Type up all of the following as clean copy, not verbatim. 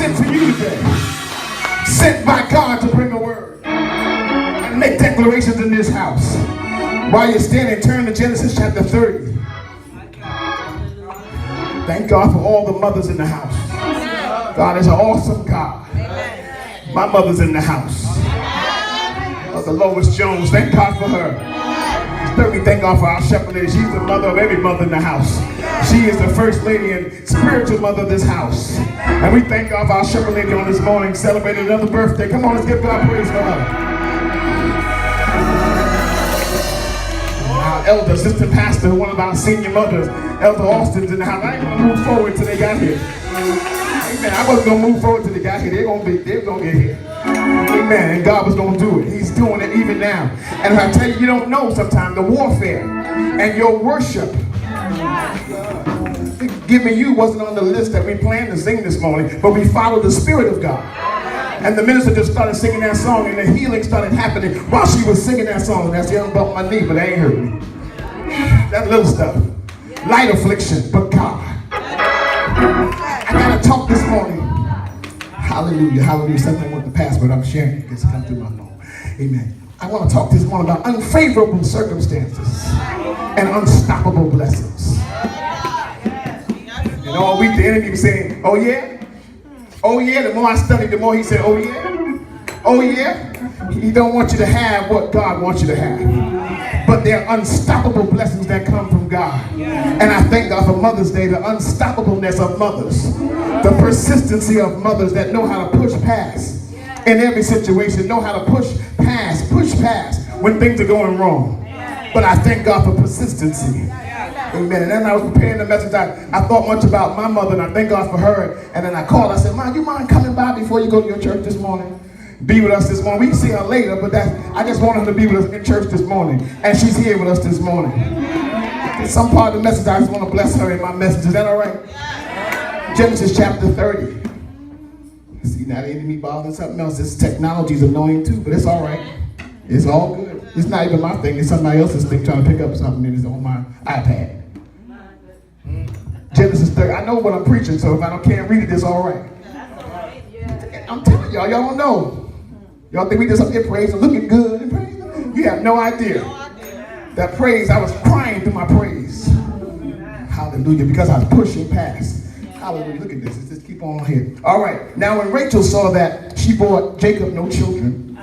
sent to you today, sent by God to bring a word and make declarations in this house. While you're standing, turn to Genesis chapter 30. Thank God for all the mothers in the house. God is an awesome God. My mother's in the house. The Lois Jones, thank God for her. Thirdly, thank God for our shepherd lady. She's the mother of every mother in the house. She is the first lady and spiritual mother of this house. And we thank God for our shepherd lady on this morning, celebrating another birthday. Come on, let's give God praise for her. Our elder, sister pastor, one of our senior mothers, Elder Austin's in the house. I ain't gonna move forward till they got here. Amen. I wasn't gonna move forward till they got here. They're gonna get here. Amen. And God was going to do it. He's doing it even now. And I tell you, you don't know sometimes the warfare and your worship. Giving you wasn't on the list that we planned to sing this morning, but we followed the Spirit of God. And the minister just started singing that song, and the healing started happening while she was singing that song. And that's the young bumped my knee, but they ain't hurt me. That little stuff. Light affliction, but God. I got to talk this morning. Hallelujah, hallelujah. Something with the password I'm sharing. It gets come through my phone. Amen. I want to talk this morning about unfavorable circumstances and unstoppable blessings. And all week the enemy was saying, oh yeah? Oh yeah? The more I studied, the more he said, oh yeah? Oh yeah? He don't want you to have what God wants you to have. But there are unstoppable blessings that come from God. And I thank God for Mother's Day, the unstoppableness of mothers. The persistency of mothers that know how to push past in every situation, know how to push past when things are going wrong. But I thank God for persistency. Amen. And then I was preparing the message. I thought much about my mother, and I thank God for her. And then I called. I said, Mom, you mind coming by before you go to your church this morning? Be with us this morning. We can see her later, but I just want her to be with us in church this morning. And she's here with us this morning. Some part of the message, I just want to bless her in my message. Is that all right? Genesis chapter 30. See, now the enemy bothering something else. This technology is annoying too, but it's all right. It's all good. It's not even my thing. It's somebody else's thing trying to pick up something and it's on my iPad. Genesis 30. I know what I'm preaching, so if I can't read it, it's all right. I'm telling y'all don't know. Y'all think we just up here praising, looking good and praising? You have no idea. That praise, I was crying through my praise. Hallelujah, because I was pushing past. Hallelujah, look at this. Let's just keep on here. All right, now when Rachel saw that she bore Jacob no children,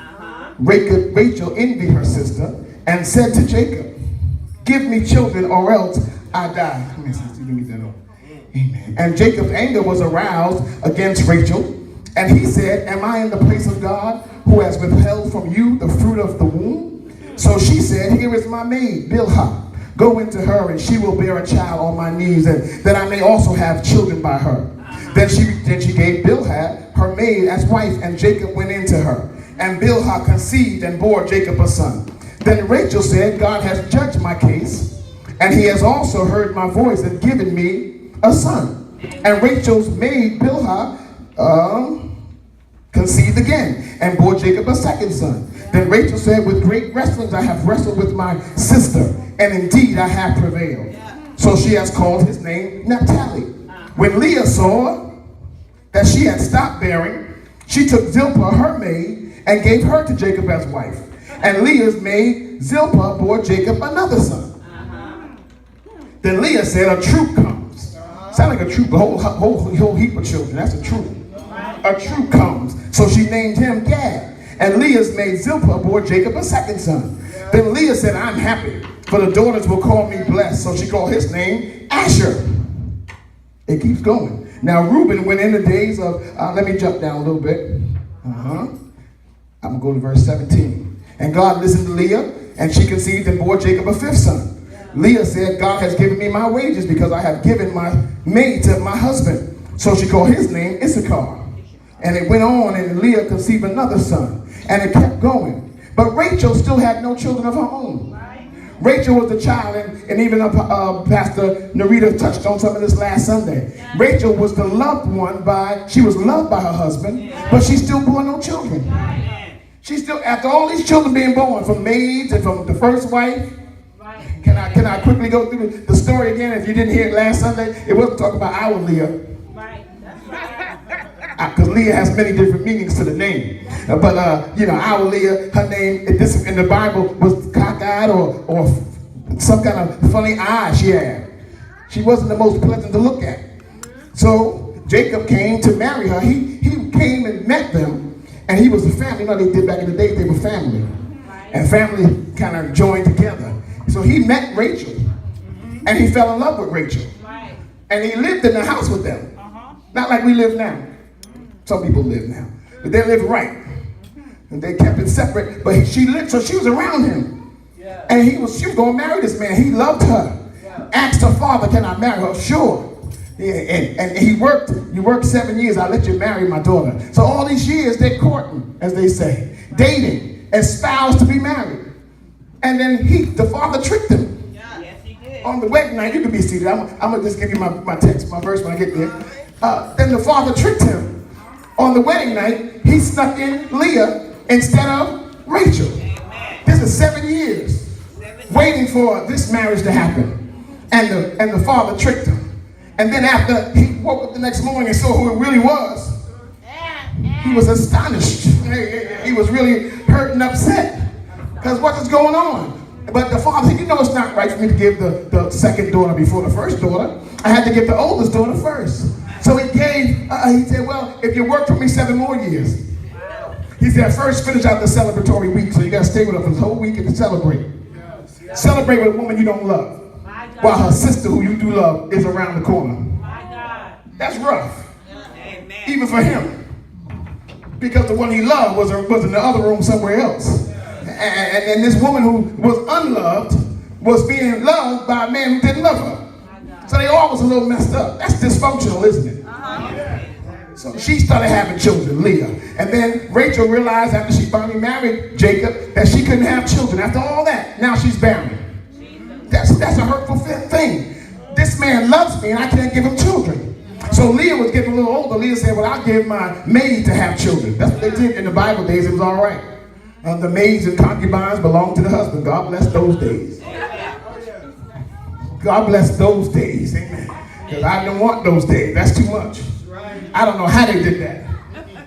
Rachel envied her sister and said to Jacob, give me children or else I die. Let me see, let me get that over. Amen. And Jacob's anger was aroused against Rachel. And he said, am I in the place of God who has withheld from you the fruit of the womb? So she said, here is my maid, Bilhah. Go into her and she will bear a child on my knees, and that I may also have children by her. Then she gave Bilhah her maid as wife, and Jacob went into her. And Bilhah conceived and bore Jacob a son. Then Rachel said, God has judged my case, and he has also heard my voice and given me a son. And Rachel's maid Bilhah conceived again and bore Jacob a second son. Then Rachel said, with great wrestlings I have wrestled with my sister, and indeed I have prevailed. So she has called his name Naphtali. When Leah saw that she had stopped bearing, she took Zilpah her maid and gave her to Jacob as wife. And Leah's maid Zilpah bore Jacob another son. Then Leah said, a troop comes. Sound like a troop, a whole heap of children. That's a troop. A troop comes. So she named him Gad. And Leah's maid Zilpah bore Jacob a second son. Then Leah said, I'm happy, for the daughters will call me blessed. So she called his name Asher. It keeps going. Now Reuben went in the days of, let me jump down a little bit. I'm going to go to verse 17. And God listened to Leah, and she conceived and bore Jacob a fifth son. Leah said, God has given me my wages because I have given my maid to my husband. So she called his name Issachar. And it went on, and Leah conceived another son. And it kept going. But Rachel still had no children of her own. Rachel was the child, and even Pastor Narita touched on some of this last Sunday. Rachel was the loved one she was loved by her husband, but she still bore no children. She still, after all these children being born from maids and from the first wife, can I quickly go through the story again? If you didn't hear it last Sunday, it wasn't talking about our Leah. because Leah has many different meanings to the name. But our Leah, her name in the Bible was cockeyed or some kind of funny eye she had. She wasn't the most pleasant to look at. So Jacob came to marry her. He came and met them, and he was a family. They did back in the day, they were family. And family kind of joined together. So he met Rachel, and he fell in love with Rachel. And he lived in the house with them. Not like we live now. Some people live now. But they live right. And they kept it separate. But she lived, so she was around him. And she was going to marry this man. He loved her. Asked her father, can I marry her? Sure. Yeah, and he worked. You worked 7 years. I'll let you marry my daughter. So all these years, they're courting, as they say. Dating, espoused to be married. And then the father tricked him. On the wedding night, you can be seated. I'm going to just give you my text, my verse when I get there. Then the father tricked him. On the wedding night, he snuck in Leah instead of Rachel. This is 7 years waiting for this marriage to happen. And the father tricked him. And then after he woke up the next morning and saw who it really was, he was astonished. He was really hurt and upset. Because what is going on? But the father said, it's not right for me to give the second daughter before the first daughter. I had to give the oldest daughter first. So he said, well, if you work for me 7 more years. He said, first finish out the celebratory week. So you got to stay with her for the whole week and celebrate. Celebrate with a woman you don't love. While her sister, who you do love, is around the corner. That's rough. Even for him. Because the one he loved was in the other room somewhere else. And this woman who was unloved was being loved by a man who didn't love her. So they all was a little messed up. That's dysfunctional, isn't it? So she started having children, Leah. And then Rachel realized after she finally married Jacob that she couldn't have children. After all that, now she's barren. That's a hurtful thing. This man loves me and I can't give him children. So Leah was getting a little older. Leah said, well, I'll give my maid to have children. That's what they did in the Bible days. It was all right. The maids and concubines belonged to the husband. God bless those days. God bless those days. Amen. Because I don't want those days. That's too much. I don't know how they did that.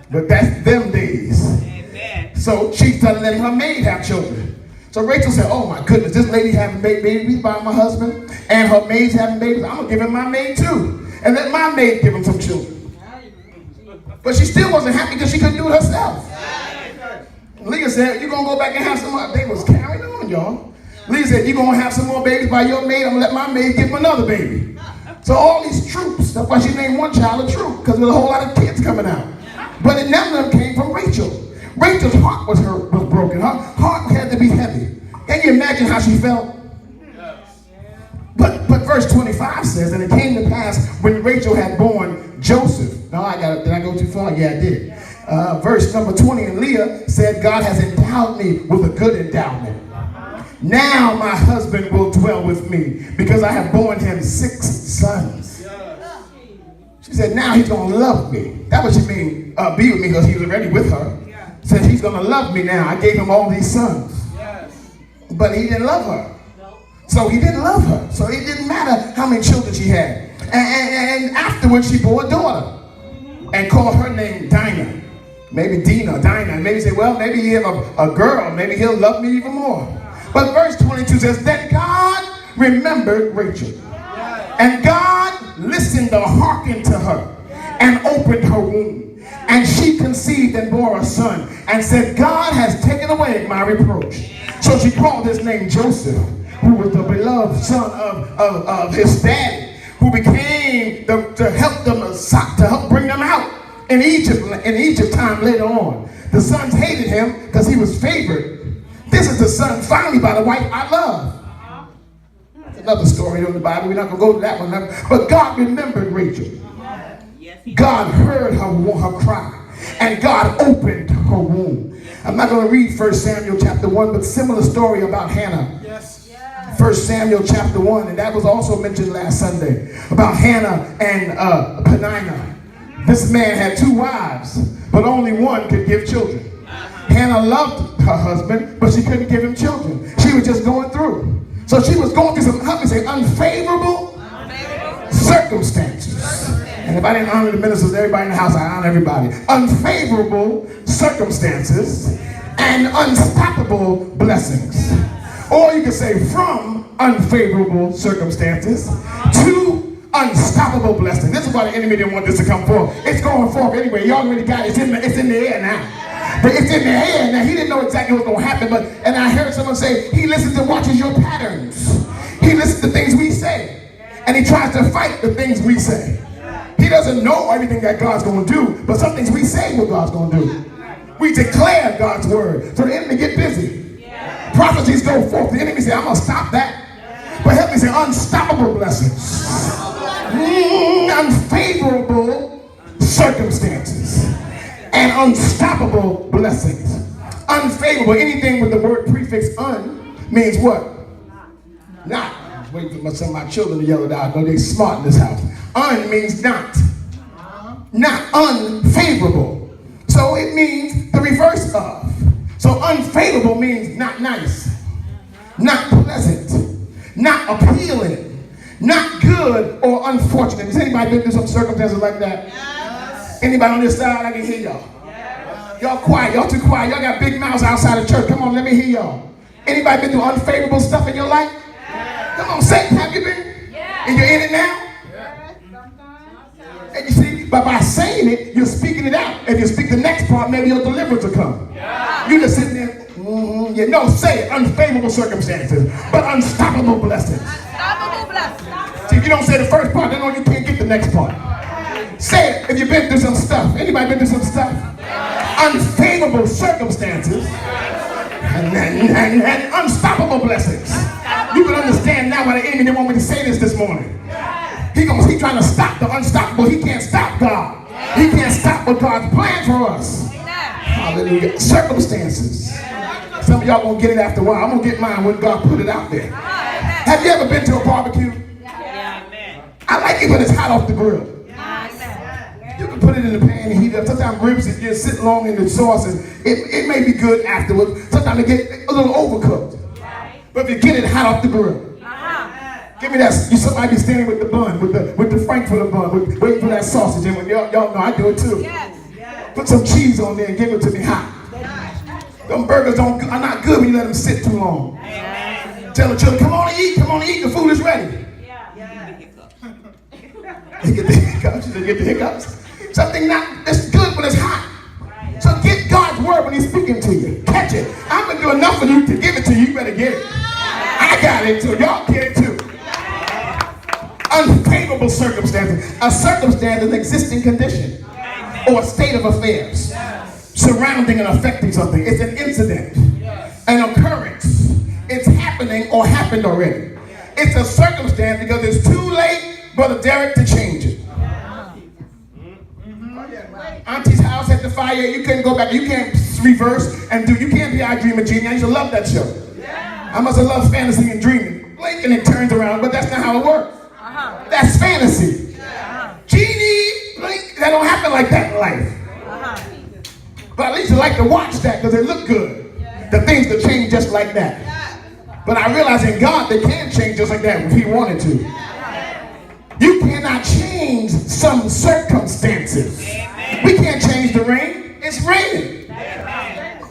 But that's them days. So she started letting her maid have children. So Rachel said, oh my goodness, this lady having babies by my husband and her maid's having babies. I'm going to give him my maid too. And let my maid give him some children. But she still wasn't happy because she couldn't do it herself. Leah said, you're going to go back and have some more. They was carrying on, y'all. Leah said, you're going to have some more babies by your maid. I'm going to let my maid give him another baby. So all these troops, that's why she named one child a troop, because there was a whole lot of kids coming out. But none of them came from Rachel. Rachel's heart was broken. Her heart had to be heavy. Can you imagine how she felt? But verse 25 says, and it came to pass when Rachel had born Joseph. Did I go too far? Yeah, I did. Verse number 20, and Leah said, God has endowed me with a good endowment. Now my husband will dwell with me because I have borne him 6 sons. She said, now he's going to love me. That was what she mean, be with me, because he was already with her. Said he's going to love me now. I gave him all these sons. But he didn't love her. So he didn't love her. So it didn't matter how many children she had. And afterwards she bore a daughter and called her name Dinah. Maybe Dinah. Maybe say, well, maybe he have a girl. Maybe he'll love me even more. But verse 22 says, then God remembered Rachel. And God listened to hearken to her and opened her womb. And she conceived and bore a son and said, God has taken away my reproach. So she called his name Joseph, who was the beloved son of his daddy, who became to help bring them out in Egypt time later on. The sons hated him because he was favored. This is the son finally by the wife I love. That's another story in the Bible. We're not going to go to that one now. But God remembered Rachel. God heard her cry. And God opened her womb. I'm not going to read 1 Samuel chapter 1, but similar story about Hannah. 1 Samuel chapter 1, and that was also mentioned last Sunday, about Hannah and Peninnah. This man had 2 wives, but only one could give children. Hannah loved her husband, but she couldn't give him children. She was just going through. So she was going through some, help me say, unfavorable circumstances. And And if I didn't honor the ministers, everybody in the house, I honor everybody. Unfavorable circumstances and unstoppable blessings. Or you could say from unfavorable circumstances to unstoppable blessings. This is why the enemy didn't want this to come forth. It's going forth anyway. You already got it. It's in the air now. But it's in the air now. He didn't know exactly what's going to happen. And I heard someone say, he listens and watches your patterns. He listens to things we say. And he tries to fight the things we say. He doesn't know everything that God's going to do. But some things we say what God's going to do. We declare God's word. So the enemy get busy. Prophecies go forth. The enemy say, I'm going to stop that. But help me say, unstoppable blessings. Unfavorable circumstances. And unstoppable blessings. Unfavorable. Anything with the word prefix un means what? Not. I was waiting for some of my children to yell it out. No, they're smart in this house. Un means not. Not unfavorable. So it means the reverse of. So unfavorable means not nice, not pleasant, not appealing, not good or unfortunate. Has anybody been through some circumstances like that? Yes. Anybody on this side? I can hear y'all. Yes. Y'all quiet. Y'all too quiet. Y'all got big mouths outside of church. Come on, let me hear y'all. Anybody been through unfavorable stuff in your life? Yes. Come on, say it. Have you been? Yes. And you're in it now? Yes. And you see, but by saying it, you're speaking it out. If you speak the next part, maybe your deliverance will come. Yes. You just sitting there. You know, say it. Unfavorable circumstances, but unstoppable blessings. Unstoppable blessings. See, if you don't say the first part, then you can't get the next part. Say it if you've been through some stuff. Anybody been through some stuff? Unfavorable circumstances and unstoppable blessings. You can understand now why the enemy didn't want me to say this morning. He's trying to stop the unstoppable. He can't stop God. He can't stop what God's plan for us. Hallelujah. Circumstances. Some of y'all gonna get it after a while. I'm gonna get mine when God put it out there. Have you ever been to a barbecue? I like it when it's hot off the grill. You can put it in the pan and heat it up. Sometimes ribs get sit long in the sauce and it may be good afterwards. Sometimes they get a little overcooked. But if you get it hot off the grill, give me that. You somebody be standing with the bun, with the Frankfurter bun, waiting for that sausage. And y'all know I do it too. Put some cheese on there and give it to me hot. Them burgers are not good when you let them sit too long. Tell the children, come on and eat, the food is ready. You get the hiccups, you get the hiccups. Something that's good when it's hot. So get God's word when he's speaking to you. Catch it. I'm going to do enough for you to give it to you. You better get it. I got it too. Y'all get it too. Unfavorable circumstances. A circumstance is an existing condition or a state of affairs surrounding and affecting something. It's an incident, an occurrence. It's happening or happened already. It's a circumstance because it's too late, Brother Derek, to change it. Auntie's house had the fire. You couldn't go back. You can't reverse and do. You can't be I Dream of Genie. I used to love that show. I must have loved fantasy and dreaming. Blink and it turns around, but that's not how it works. That's fantasy. Genie, blink, that don't happen like that in life. But at least I like to watch that because it look good. The things that change just like that. But I realize in God they can change just like that if he wanted to. You cannot change some circumstances. We can't change the rain. It's raining.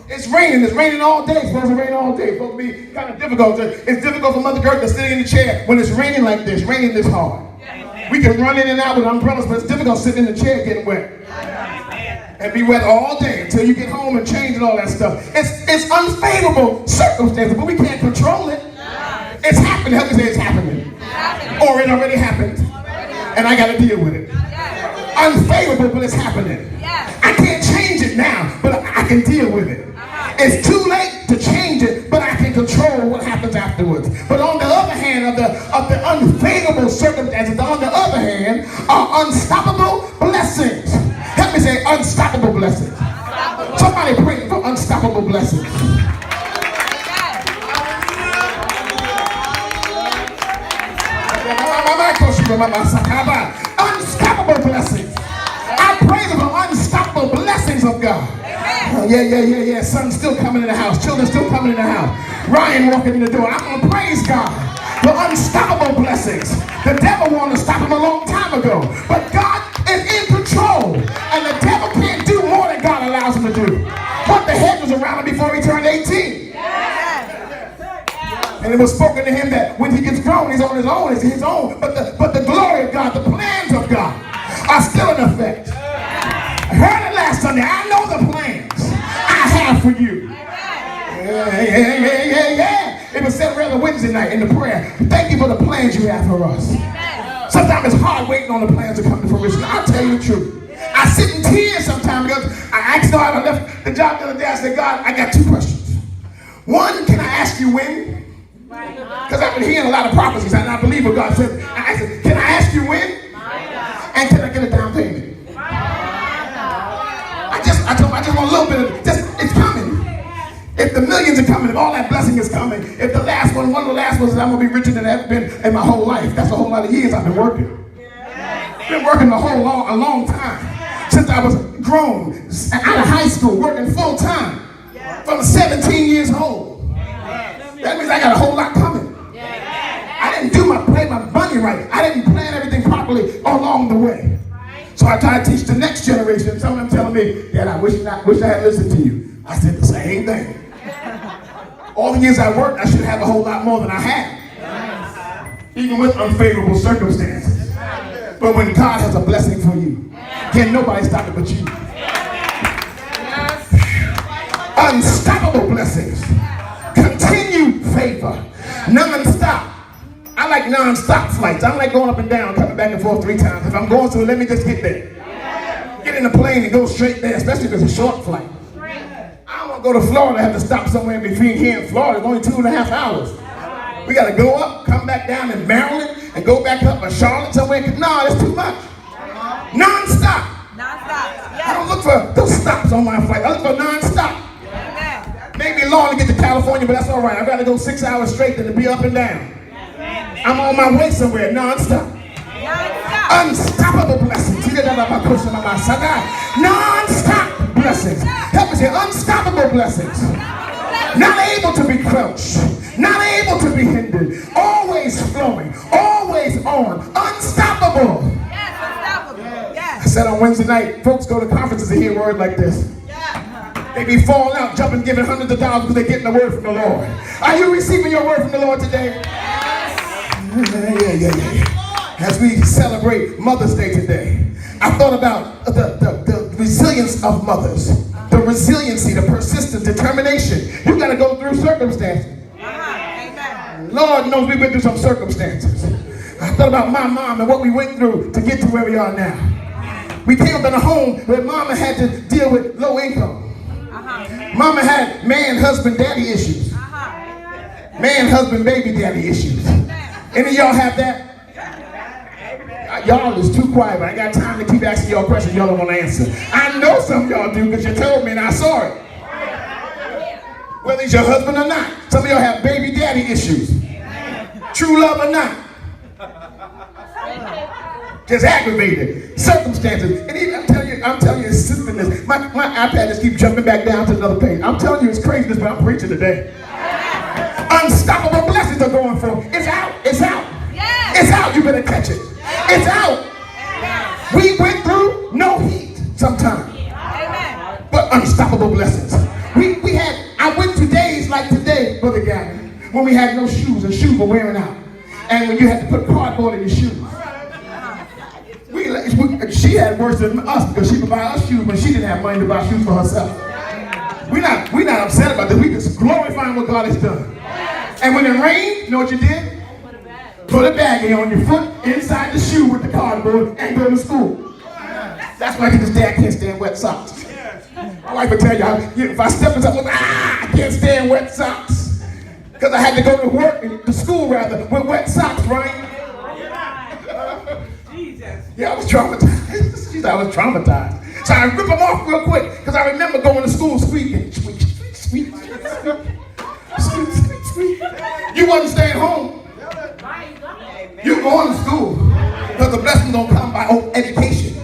It's raining. It's raining all day. It's supposed to rain all day. It's supposed to be kind of difficult. It's difficult for Mother Gertrude sitting in the chair when it's raining like this, raining this hard. We can run in and out with umbrellas, but it's difficult sitting in the chair getting wet. And be wet all day until you get home and change and all that stuff. It's unfavorable circumstances, but we can't control it. It's happening. Help me say it's happening. Or it already happened. And I got to deal with it. Unfavorable, but it's happening. I can't change it now, but I can deal with it. It's too late to change it, but I can control what happens afterwards. But on the other hand, of the unfavorable circumstances, on the other hand, are unstoppable blessings. Help me say unstoppable blessings. Somebody pray for unstoppable blessings. Unstoppable blessings. I praise him for unstoppable blessings of God. Yeah. Son's still coming in the house. Children still coming in the house. Ryan walking in the door. I'm going to praise God for unstoppable blessings. The devil wanted to stop him a long time ago. But God is before he turned 18. And it was spoken to him that when he gets grown, he's on his own, it's his own. But the glory of God, the plans of God are still in effect. I heard it last Sunday. I know the plans I have for you. Yeah. It was said rather Wednesday night in the prayer. Thank you for the plans you have for us. Sometimes it's hard waiting on the plans to come to fruition. I'll tell you the truth. I sit in tears sometimes because I asked God, I left the job the other day. I said, God, I got two questions. One, can I ask you when? Because I've been hearing a lot of prophecies and I believe what God said. I said, can I ask you when? And can I get a down payment? I told him I just want a little bit of it. It's coming. If the millions are coming, if all that blessing is coming, if the last one of the last ones, I'm going to be richer than I've ever been in my whole life. That's a whole lot of years I've been working. Been working a long time. Since I was grown, out of high school, working full time. From 17 years old. That means I got a whole lot coming. I didn't play my money right. I didn't plan everything properly along the way. So I try to teach the next generation. Some of them telling me, Dad, I wish I had listened to you. I said the same thing. All the years I worked, I should have a whole lot more than I had. Even with unfavorable circumstances. But when God has a blessing for you, can nobody stop it but you? Unstoppable blessings. Continued favor. Non-stop. I like non-stop flights. I don't like going up and down, coming back and forth 3 times. If I'm going to, let me just get there. Get in the plane and go straight there, especially if it's a short flight. I don't want to go to Florida and have to stop somewhere in between here and Florida. It's only 2.5 hours. We got to go up, come back down in Maryland, and go back up to Charlotte somewhere. No, that's too much. Non-stop. I don't look for those stops on my flight. I look for non-stop. Maybe long to get to California, but that's all right. I've got to go 6 hours straight than to be up and down. I'm on my way somewhere, non-stop. Unstoppable blessings. Non-stop blessings. Help me say, unstoppable blessings. Not able to be crouched. Not able to be hindered. Always flowing. Always on. Unstoppable. Yes, unstoppable. Yes. I said on Wednesday night, folks go to conferences and hear a word like this. They be falling out, jumping, giving hundreds of dollars because they're getting the word from the Lord. Are you receiving your word from the Lord today? Yes. Yeah. As we celebrate Mother's Day today, I thought about the resilience of mothers. The resiliency, the persistence, determination. You got to go through circumstances. Amen. Lord knows we've been through some circumstances. I thought about my mom and what we went through to get to where we are now. We came up in a home where mama had to deal with low income. Mama had man, husband, daddy issues. Man, husband, baby, daddy issues. Any of y'all have that? Y'all is too quiet, but I ain't got time to keep asking y'all questions y'all don't want to answer. I know some of y'all do because you told me and I saw it. Whether it's your husband or not. Some of y'all have baby daddy issues. True love or not. Just aggravated. Circumstances. And even, I'm telling you, it's sinfulness. My iPad just keeps jumping back down to another page. I'm telling you, it's craziness, but I'm preaching today. Unstoppable blessings are going for. It's out. It's out. It's out. You better catch it. It's out. We went through no heat sometimes. But unstoppable blessings. I went through days like today, Brother Gavin, when we had no shoes and shoes were wearing out. And when you had to put cardboard in your shoes. She had worse than us because she could buy us shoes when she didn't have money to buy shoes for herself. We're not upset about this. We just glorifying what God has done. And when it rained, you know what you did? Put a baggie on your foot inside the shoe with the cardboard and go to school. That's why his dad can't stand wet socks. My wife would tell y'all, if I step in something, I can't stand wet socks. Because I had to go to work, to school rather, with wet socks, right? Yeah, I was traumatized. She said I was traumatized. So I rip them off real quick because I remember going to school squeaking. Squeak. You wasn't staying home. You going to school because the blessings don't come by education.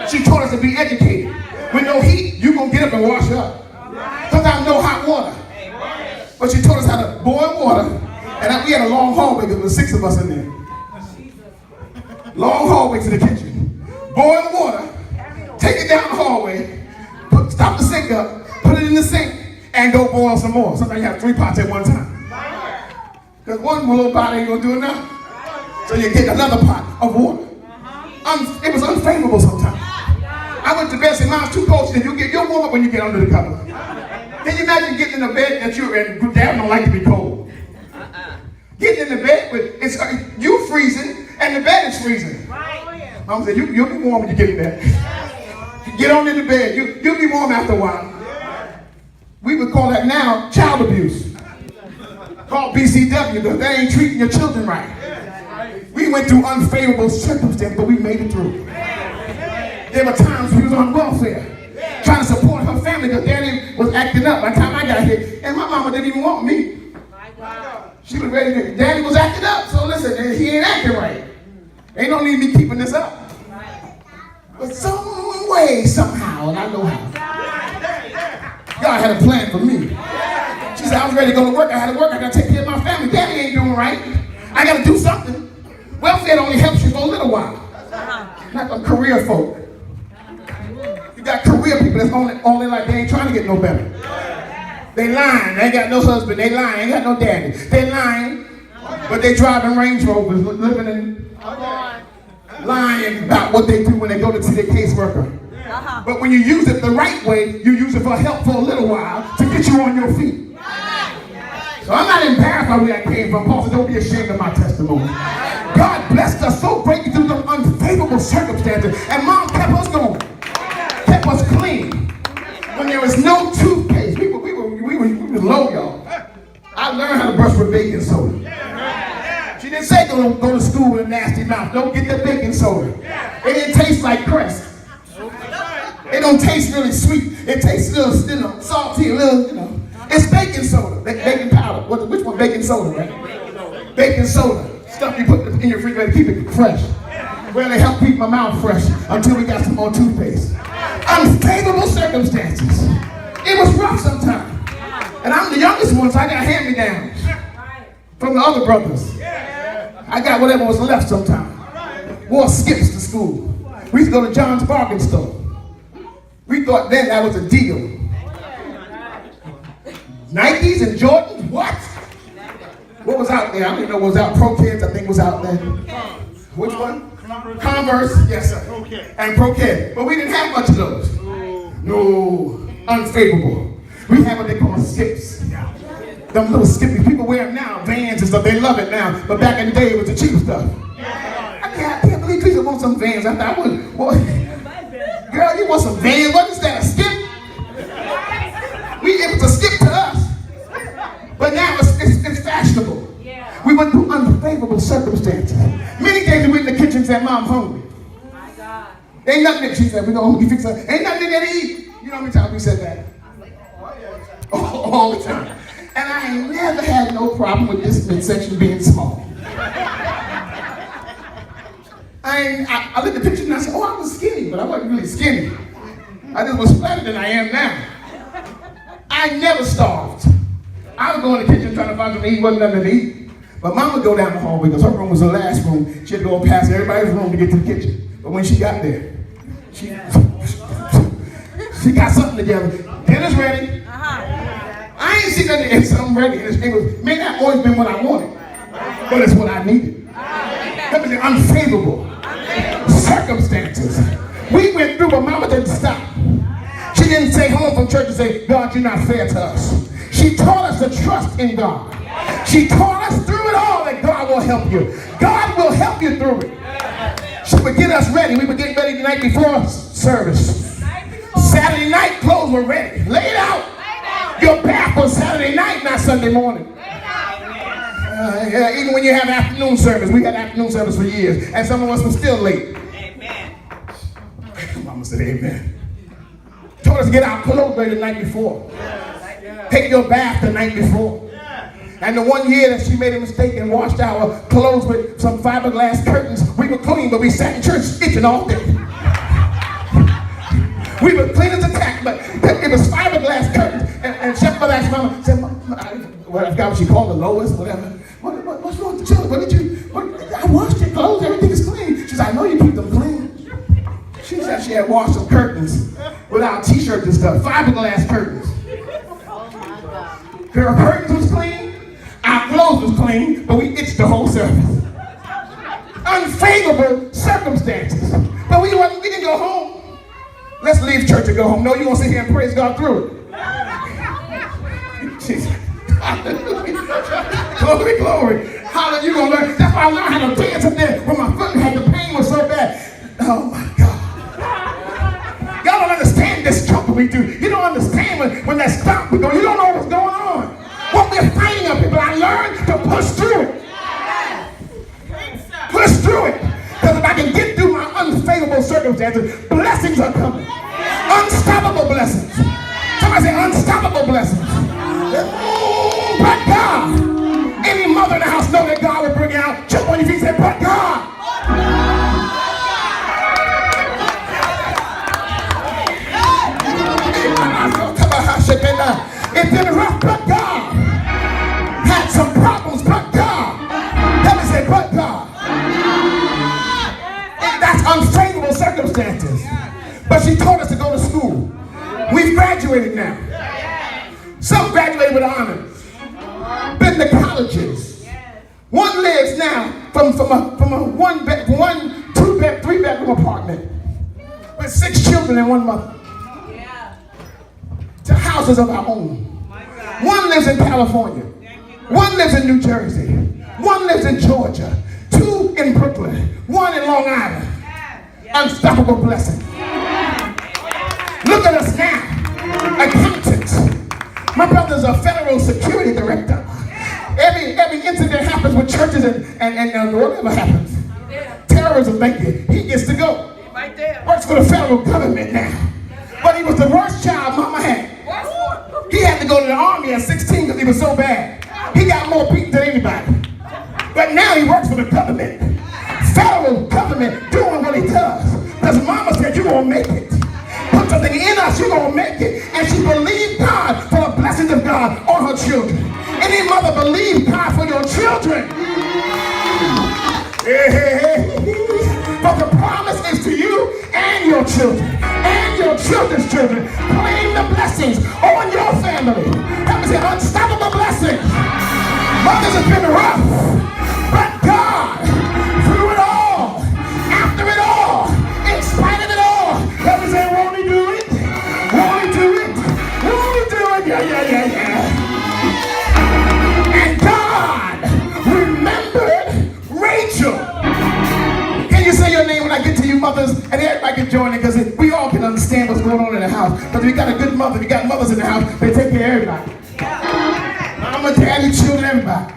She taught us to be educated. With no heat, you gonna get up and wash up. Sometimes no hot water. But she taught us how to boil water. And we had a long hallway because there were 6 of us in there. Long hallway to the kitchen. Boil water. Take it down the hallway. Stop the sink up. Put it in the sink. and go boil some more. Sometimes you have 3 pots at one time. Because one little pot ain't going to do enough. So you get another pot of water. It was unfavorable sometimes. I went to bed saying, Mom, it's too cold. She said, you'll warm up when you get under the cover. Can you imagine getting in a bed that you're in? Dad don't like to be cold. Getting in the bed with you freezing and the bed is freezing. Mom said, you'll be warm when you get in there. Get on in the bed. You'll be warm after a while. We would call that now child abuse. Called BCW, because they ain't treating your children right. We went through unfavorable circumstances, but we made it through. There were times we was on welfare, trying to support her family because Daddy was acting up by the time I got here. And my mama didn't even want me. She was ready to, Daddy was acting up, so listen, he ain't acting right. Ain't no need me keeping this up. But some way, somehow, and I know how, God had a plan for me. She said, I was ready to go to work. I had to work. I got to take care of my family. Daddy ain't doing right. I got to do something. Welfare only helps you for a little while. Not the career folk. You got career people that's only like they ain't trying to get no better. They lying. They ain't got no husband. They lying. Ain't got no daddy. They lying, but they driving Range Rovers, living in lying about what they do when they go to see their caseworker. But when you use it the right way, you use it for help for a little while to get you on your feet. So I'm not embarrassed by where I came from. Paul said, don't be ashamed of my testimony. God blessed us so greatly through the unfavorable circumstances. And Mom kept us going. Kept us clean. When there was no toothpaste, we were low, y'all. I learned how to brush with baking soda. She didn't say go to school with a nasty mouth. Don't get the baking soda. It didn't taste like crust. It don't taste really sweet. It tastes a little, salty, a little, It's baking soda, baking powder. Which one? Baking soda, right? Baking soda. Stuff you put in your refrigerator to keep it fresh. Well, they help keep my mouth fresh until we got some more toothpaste. Unfavorable circumstances. It was rough sometimes. And I'm the youngest one, so I got hand-me-downs from the other brothers. I got whatever was left sometimes. Wore skips to school. We used to go to John's bargain store. We thought then that was a deal. Nikes and Jordans? What? What was out there? I don't even know what was out. Pro Kids, I think, was out there. Which one? Converse. Yes, sir. And Pro Kid. But we didn't have much of those. No. Unfavorable. We have what they call skips. Them little skippy. People wear them now. Vans and stuff. They love it now. But back in the day, it was the cheap stuff. I can't believe people want some Vans. I thought, girl, you want some Vans? What is that? A skip? It was a skip to us. But now it's fashionable. We went through unfavorable circumstances. Many days we went in the kitchen and said, Mom, hungry. Ain't nothing that she said, we fix that. Ain't nothing that eat. You know how many times we said that? All the time. And I ain't never had no problem with this midsection being small. I looked at the picture and I said, I was skinny, but I wasn't really skinny. I just was flatter than I am now. I never starved. I would go in the kitchen trying to find something to eat, wasn't nothing to eat. But Mom would go down the hallway because her room was the last room. She had to go past everybody's room to get to the kitchen. But when she got there, she got something together. Dinner's ready. I ain't seen nothing, it's something ready. It may not always been what I wanted, but it's what I needed. That was the unfavorable circumstances. We went through, but Mama didn't stop. She didn't stay home from church and say, God, you're not fair to us. She taught us to trust in God. She taught us through it all that God will help you. God will help you through it. She would get us ready. We were getting ready the night before service. Saturday night, clothes were ready. Laid out. Your bath was Saturday night, not Sunday morning. Even when you have afternoon service. We had afternoon service for years. And some of us were still late. Amen. Mama said amen. Told us to get our clothes ready the night before. Take your bath the night before. And the one year that she made a mistake and washed our clothes with some fiberglass curtains, we were clean, but we sat in church itching all day. We were clean as a tack, but it was fiberglass curtains. And Chef Mother asked Mama, said, I forgot what she called the Lois, whatever. What's wrong with the children? I washed your clothes, everything is clean. She said, I know you keep them clean. She said she had washed some curtains with our t-shirts and stuff, fiberglass curtains. Her curtains was clean, our clothes was clean, but we itched the whole service. Unfavorable circumstances. But we didn't go home. Let's leave church and go home. No, you're going to sit here and praise God through it. Jesus. Glory, glory. Hallelujah. You're going to learn. That's why I learned how to dance up there when my foot had the pain was so bad. Oh my God. Y'all don't understand this jump we do. You don't understand when that stop we go. You don't know what's going on. What we're fighting up here, but I learned to push through it. Push through it. Because if I can get through my unfavorable circumstances, blessings are coming. Unstoppable blessings. Somebody say unstoppable blessings. But God. Any mother in the house know that God will bring you out. Jump on your feet and say, but God. It's been rough, but God. Had some problems, but God. Let me say, but God. And that's unfavorable circumstances. But she told us to go to school. We've graduated now. Some graduated with honors. Been to colleges. One lives now from a three-bedroom apartment with 6 children and 1 mother. To houses of our own. One lives in California. One lives in New Jersey. One lives in Georgia. 2 in Brooklyn. 1 in Long Island. Unstoppable blessing. Look at us now. Accountants. My brother's a federal security director. Every incident happens with churches and whatever happens. Terrorism, thank you. He gets to go. Works for the federal government now. But he was the worst child mama had. He had to go to the army at 16 because he was so bad. He got more beaten than anybody. But now he works for the government. Federal government doing what he does. Because mama said, you're going to make it. Put something in us, you're going to make it. And she believed God for the blessings of God on her children. Any mother believe God for your children. But the promise is to you and your children and your children's children. Claim the blessings on your family. That was an unstoppable blessing. Mothers have been rough, but God, through it all, after it all, in spite of it all, let me say, won't he do it? Won't he do it? Won't he do it? Yeah. And God remembered Rachel. Can you say your name when I get to you mothers? And everybody can join in because we all can understand what's going on in the house. Because we got a good mother, we got mothers in the house, they take care of everybody. Mama, daddy, children, everybody.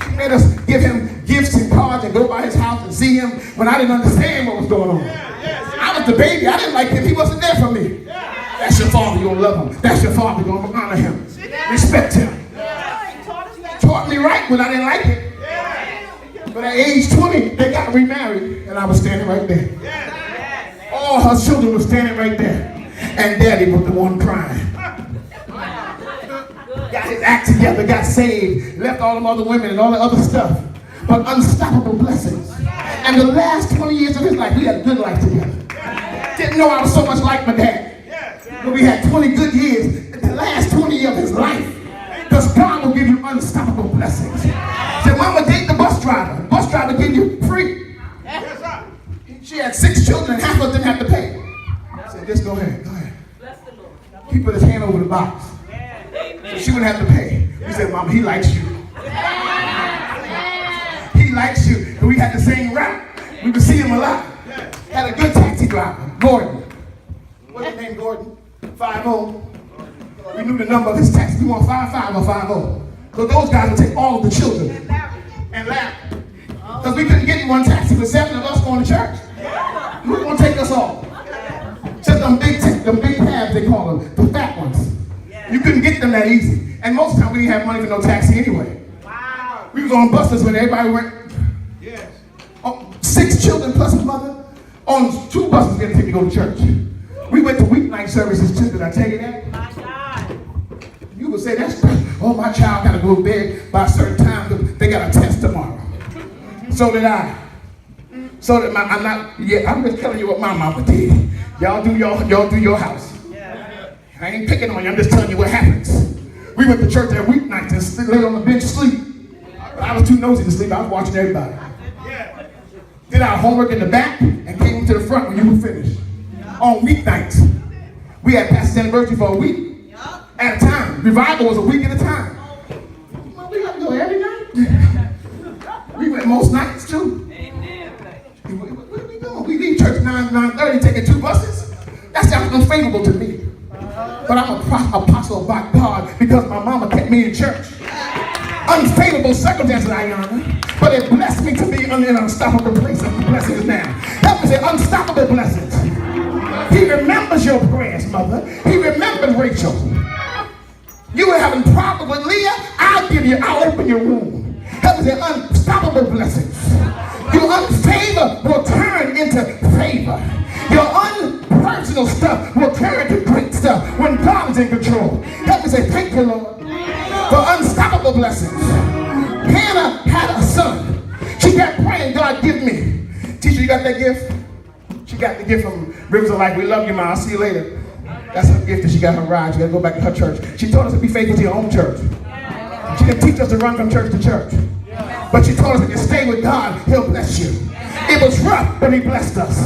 She made us give him gifts and cards and go by his house and see him when I didn't understand what was going on. I was the baby, I didn't like him, he wasn't there for me. That's your father, you're going to love him. That's your father, you're going to honor him. Respect him. Taught me right when I didn't like it. But at age 20, they got remarried, and I was standing right there. All her children were standing right there. And daddy was the one crying. Got his act together, got saved, left all them other women and all the other stuff. But unstoppable blessings. And the last 20 years of his life, we had a good life together. Didn't know I was so much like my dad. But we had 20 good years. The last 20 years of his life. Because God will give you unstoppable blessings. Said, mama, date the bus driver. The bus driver gave you free. She had 6 children and half of them didn't have to pay. I said, just go ahead. He put his hand over the box. So she wouldn't have to pay. He said, mama, he likes you. He likes you. And we had the same route. We would see him a lot. Had a good taxi driver, Gordon. What's his name, Gordon? 50. We knew the number of his taxi. We want 55 or 50. So those guys would take all of the children and laugh. Because we couldn't get in one taxi with 7 of us going to church. Who's going to take us all? Just them big cabs, they call them, the fat ones. You couldn't get them that easy. And most of the time we didn't have money for no taxi anyway. We was on buses when everybody went. 6 children plus a mother on 2 buses getting to go to church. We went to weeknight services too, did I tell you that? My God. You would say, that's, oh, my child got to go to bed by a certain time because they got a test tomorrow. So did I. So did I'm just telling you what my mama did. Y'all do your house. I ain't picking on you, I'm just telling you what happens. We went to church that weeknight and lay on the bench sleep. I was too nosy to sleep, I was watching everybody. Did our homework in the back and came to the front when you were finished. On weeknights. We had pastor's anniversary for a week at a time. Revival was a week at a time. Well, we got to go every night. We went most nights too. Where we going? We leave church 9:30, taking 2 buses. That sounds unfavorable to me. But I'm an apostle by God because my mama kept me in church. Unfavorable circumstances, Ayana, but it blessed me to be in an unstoppable place of blessings now. Help me say unstoppable blessings. He remembers your prayers, mother. He remembered Rachel. You were having problems with Leah. I'll open your womb. Help me say unstoppable blessings. Your unfavor will turn into favor. Your unpersonal stuff will turn to great stuff when God is in control. Help me say thank you, Lord, for unstoppable blessings. Hannah had a son. She kept praying, God, give me. Teacher, you got that gift? She got the gift from Rivers of Life. We love you, Ma. I'll see you later. That's her gift that she got her ride. She got to go back to her church. She told us to be faithful to your own church. She didn't teach us to run from church to church. But she told us if you stay with God, he'll bless you. It was rough, but he blessed us.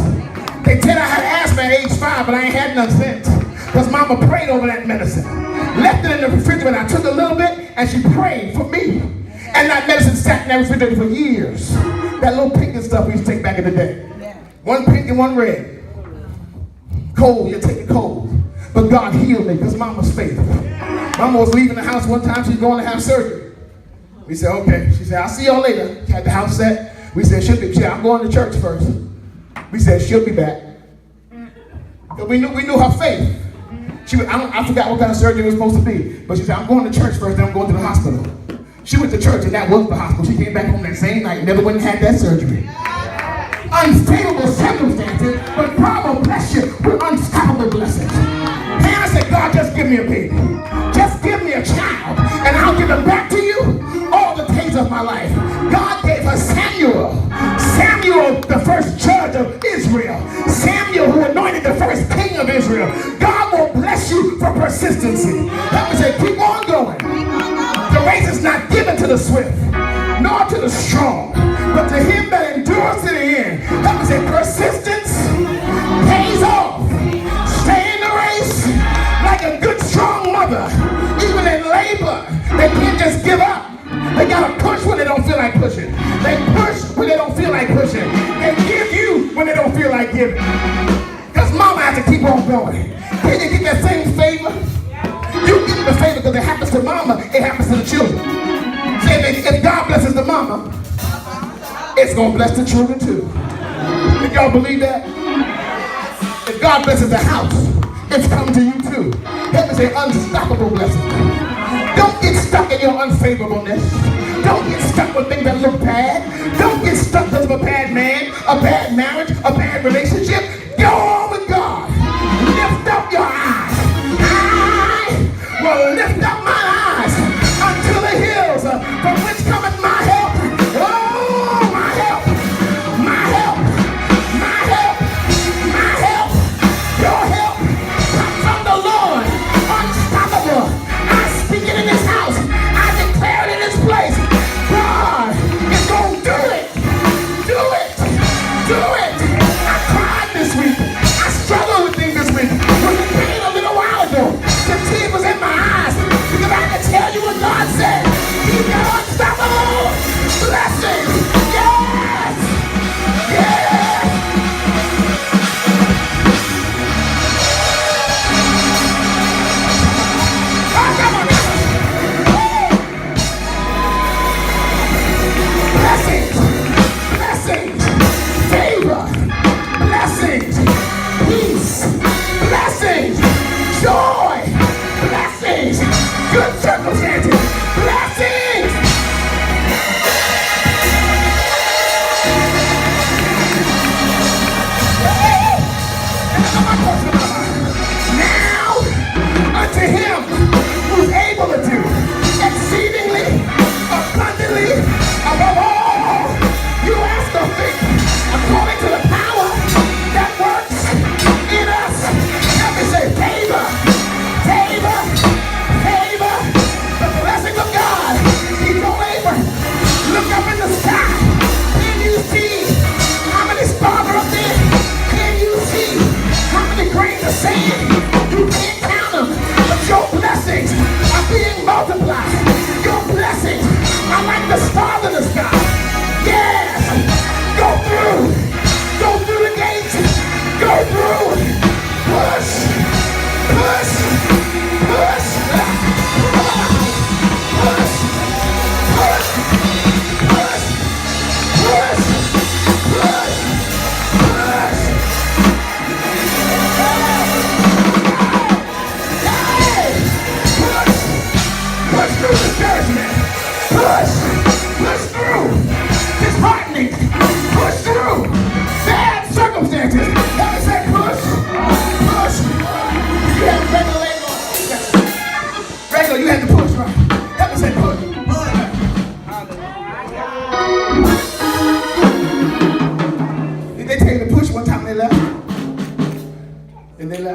They said I had asthma at age 5, but I ain't had none since. Because Mama prayed over that medicine. Left it in the refrigerator. I took a little bit, and she prayed for me. And that medicine sat in that refrigerator for years. That little pink and stuff we used to take back in the day. One pink and one red. Cold, you take it cold. But God healed me because Mama's faith. Mama was leaving the house one time. She was going to have surgery. We said, okay. She said, I'll see y'all later. She had the house set. We said, she said, I'm going to church first. We said, she'll be back. But we knew her faith. I forgot what kind of surgery it was supposed to be. But she said, I'm going to church first, then I'm going to the hospital. She went to church and that was the hospital. She came back home that same night and never went and had that surgery. Unfavorable circumstances, but God will bless you with unstoppable blessings. Hannah said, God, just give me a baby. Just give me a child, and I'll give it back to you all the days of my life. God gave her Samuel. Samuel, the first judge of Israel. Samuel, who anointed the first king of Israel. God will bless you for persistency. Let me say, keep on going. The race is not given to the swift, nor to the strong, but to him that endures to the end. Let me say, persistence pays off. Stay in the race like a good, strong mother. Even in labor, they can't just give up. They gotta push when they don't feel like pushing. They push when they don't feel like pushing. They give you when they don't feel like giving. Because mama has to keep on going. Can you get that same favor? You get the favor because it happens to mama, it happens to the children. Say if God blesses the mama, it's going to bless the children too. Did y'all believe that? If God blesses the house, it's coming to you too. Help me say unstoppable blessing. Don't get stuck in your unfavorableness. Don't get stuck with things that look bad. Don't get stuck because of a bad man, a bad marriage, a bad relationship. Go on with God. Lift up your eyes. I will lift up my eyes unto the hills from which cometh my help. Oh, my help, my help, my help, my help. Your help comes from the Lord. Unstoppable. I speak it in this house. I declare it in this place. God is going to do it. Do it. Do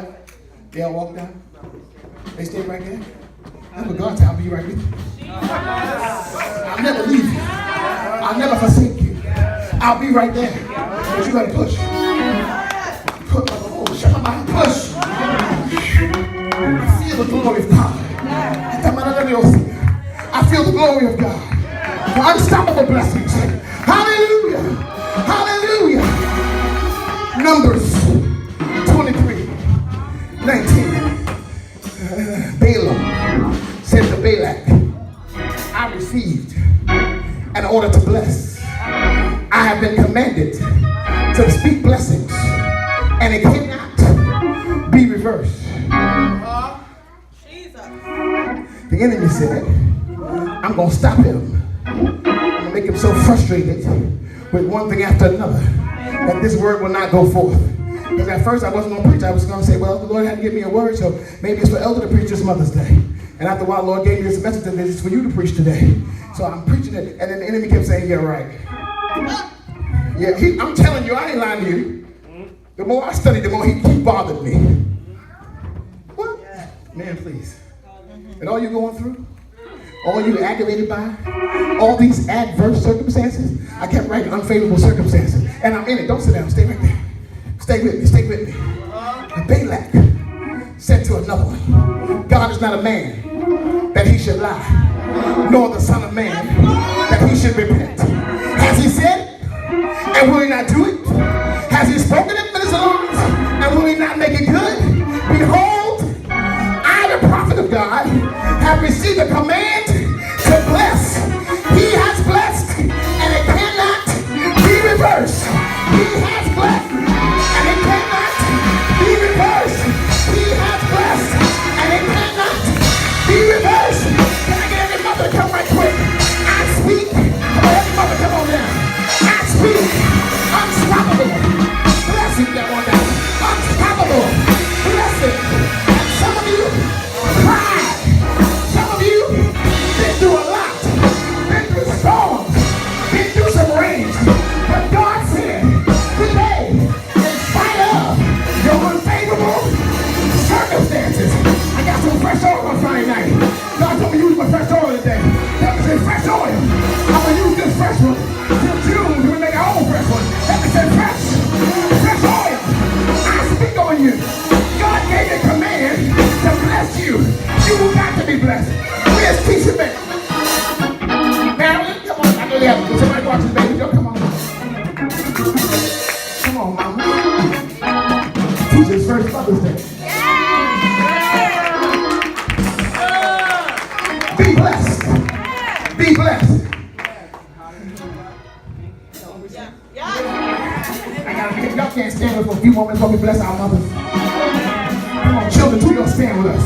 left. They all walked out. They stayed right there. That's what God said, I'll be right with you. I'll never leave you. I'll never forsake you. I'll be right there. But you gotta push. Push. I feel the glory of God. I feel the glory of God. For unstoppable blessings. Hallelujah. Hallelujah. Numbers 23:19. Balaam said to Balak, I received an order to bless. I have been commanded to speak blessings, and it cannot be reversed. The enemy said, I'm going to stop him. I'm going to make him so frustrated with one thing after another that this word will not go forth. Because at first I wasn't going to preach. I was going to say, well, the Lord had to give me a word, so maybe it's for elder to preach this Mother's Day. And after a while, the Lord gave me this message that it's for you to preach today. So I'm preaching it, and then the enemy kept saying, yeah, right. Yeah, I'm telling you, I ain't lying to you. The more I studied, the more he bothered me. What? Man, please. And all you're going through, all you aggravated by, all these adverse circumstances, I kept writing unfavorable circumstances. And I'm in it. Don't sit down. Stay right there. Stay with me. Stay with me. And Balak said to another one, God is not a man that he should lie, nor the son of man that he should repent. Has he said it? And will he not do it? Has he spoken it for his arms? And will he not make it good? Behold, I, the prophet of God, have received a command to bless. He has blessed, and it cannot be reversed. He has blessed, and it cannot be reversed. He has blessed, and it cannot be reversed. Can I get every mother to come right quick? I speak. Come on, every mother, come on down. I speak unstoppable blessing that one down. Unstoppable blessing. And some of you cried. Some of you been through a lot. Been through storms. Been through some rain. But God said, today, in spite of your unfavorable circumstances, I got some fresh oil on Friday night. God told me to use my fresh oil today. That was a fresh oil. I'm going to use this fresh one till June when we make our own fresh one. That was a fresh oil. I speak on you. God gave you a command to bless you. You got to be blessed. Where's Keisha Bay? Marilyn, come on. I know you have to. Somebody watch this baby. Yo, come on. Come on, mama. Teacher's first Mother's Day. Be blessed. Be blessed. Y'all can't stand with us for a few moments while we bless our mothers. Come on, children, too, don't stand with us.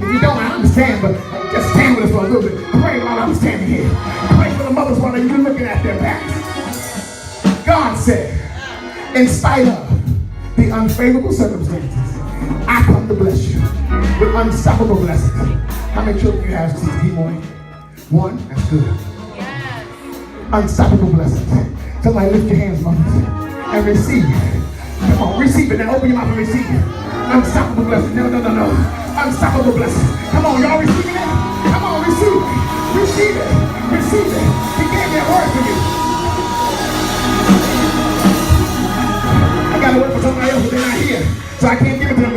If you don't, I understand, but just stand with us for a little bit. Pray while I'm standing here. Pray for the mothers while you're looking at their backs. God said, in spite of the unfavorable circumstances, I come to bless you with unstoppable blessings. How many children do you have, Steve morning? One? That's good. Yes. Unstoppable blessings. Somebody lift your hands, mothers, and receive. Come on, receive it. Now open your mouth and receive it. Unstoppable blessings. No. Unstoppable blessings. Come on, y'all receiving it? Come on, receive it. Receive it. Receive it. He gave me a word for you. I got a word for somebody else, but they're not here. So I can't give it to them.